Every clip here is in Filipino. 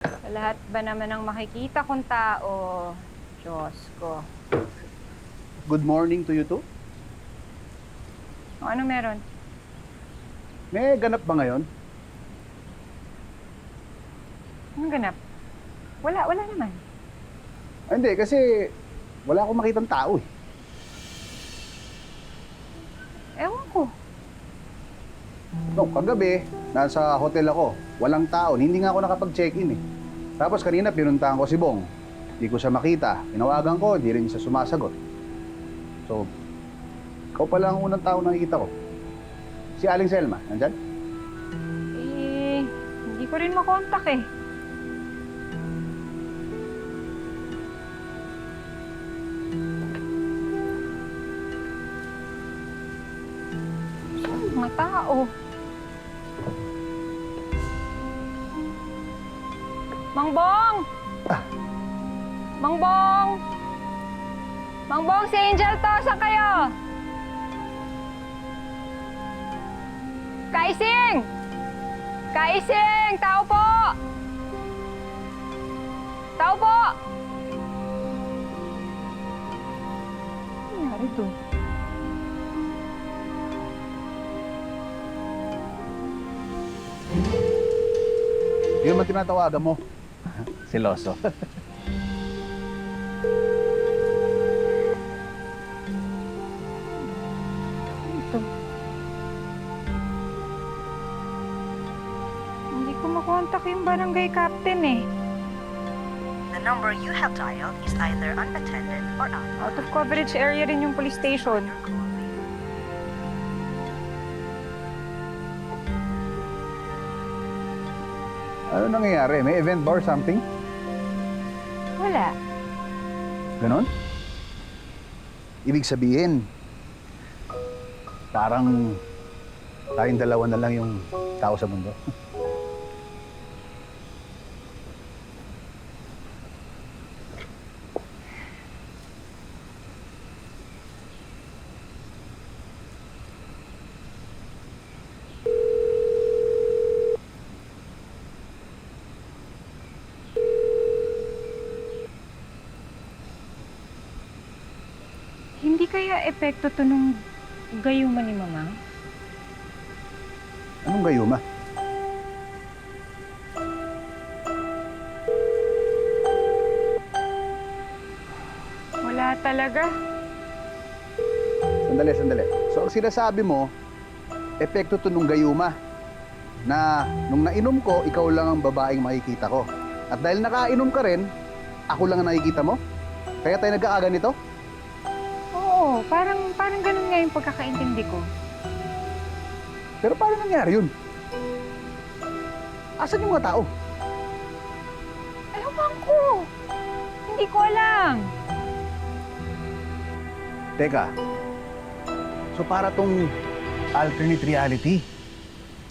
Sa lahat ba naman ng makikita kong tao, Diyos ko. Good morning to you too. O, ano meron? May ganap ba ngayon? Anong ganap? Wala naman. Hindi, kasi wala akong makitang tao eh. Ewan ko. No, kagabi, nasa hotel ako. Walang tao. Hindi nga ako nakapag-check-in eh. Tapos kanina pinuntahan ko si Bong. Hindi ko siya makita. Tinawagan ko, hindi rin siya sumasagot. So, ikaw pala ang unang tao na nakikita ko. Si Aling Selma, nandyan? Eh, hindi ko rin makontak eh. Saan ang mga tao? Mang Bong! Mang Bong! Mang Bong, si Angel to! Saan kayo? Kaising! Kaising! Tao po! Tao po! Ano nangyari to? Yun naman tinatawagan mo. Siloso. Ito. Hindi ko makontak yung barangay captain eh. The number you have dialed is either unattended or Out of coverage area rin yung police station. Ano nangyayari? May event ba or something? Wala. Ganon? Ibig sabihin, parang tayong dalawa na lang yung tao sa mundo. Hindi kaya epekto to nung gayuma ni Mama? Anong gayuma? Wala talaga. Sandali. So ang sinasabi mo, epekto to nung gayuma. Na nung nainom ko, ikaw lang ang babaeng makikita ko. At dahil nakainom ka rin, ako lang ang nakikita mo? Kaya tayo nagkakaganito? Oo, parang ganun nga yung pagkakaintindi ko. Pero paano nangyari yun? Asan yung mga tao? Ewan ko. Hindi ko alam. Teka, so para tong alternate reality,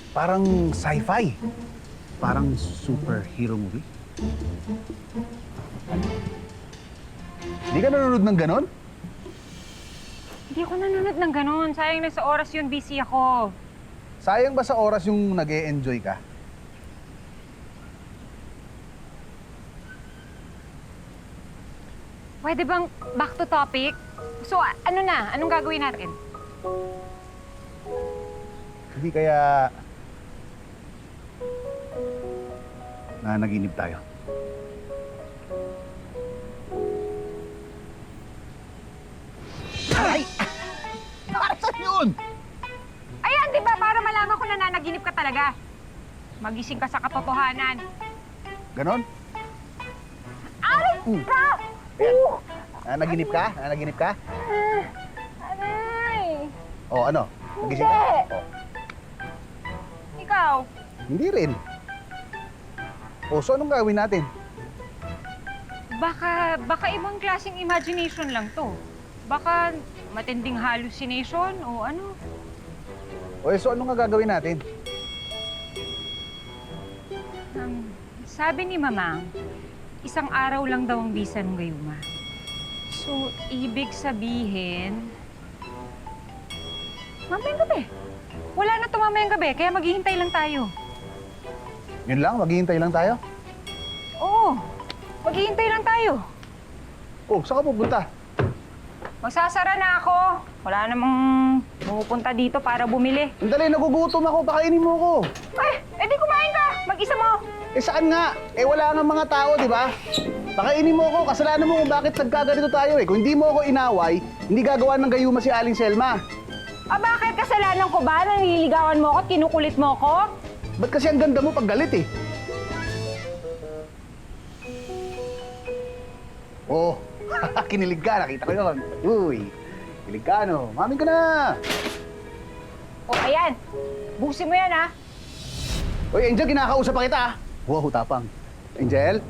parang sci-fi, parang superhero movie. Hindi ka nanonood ng ganon? Hindi ako nanonood ng ganun. Sayang na sa oras yun, busy ako. Sayang ba sa oras yung nag-e-enjoy ka? Pwede bang back to topic? So, ano na? Anong gagawin natin? Hindi kaya naginip tayo. Ay! Saan yun? Ayan, di ba? Para malaman ko na nanaginip ka talaga. Magising ka sa katotohanan. Ganon? Aray! Ka! Naginip ka? Naginip ka? Aray! O ano? Nagising Hindi! ka? O, Ikaw? hindi rin. O, so anong gawin natin? Baka ibang klaseng imagination lang to. Baka matinding hallucination o ano. O, so anong gagawin natin? Sabi ni Mamang, isang araw lang daw ang bisa ng gayuma. So, ibig sabihin... Mamayang gabi. Wala na to mamayang gabi, kaya maghihintay lang tayo. Yun lang? Maghihintay lang tayo? mo. Maghihintay lang tayo. Oh, saan ka pupunta? Magsasara na ako. Wala namang pumupunta dito para bumili. Andali, nagugutom ako. Pakainin mo ako. Ay, edi kumain ka. Mag-isa mo. Eh saan nga? Eh wala nga mga tao, di ba? Pakainin mo ako. Kasalanan mo kung bakit nagkaganito tayo eh. Kung hindi mo ako inaway, hindi gagawa ng gayuma si Aling Selma. Ah, bakit kasalanan ko ba? Nanliligawan mo ako at kinukulit mo ako? Ba't kasi ang ganda mo pag galit eh? Oh, kinilig ka. Nakita ko yun. Uy, kinilig ka no. Mamin ka na. O, ayan. Busin mo yan, ha? Uy, Angel, kinakausap pa kita ah. Wow, tapang. Angel,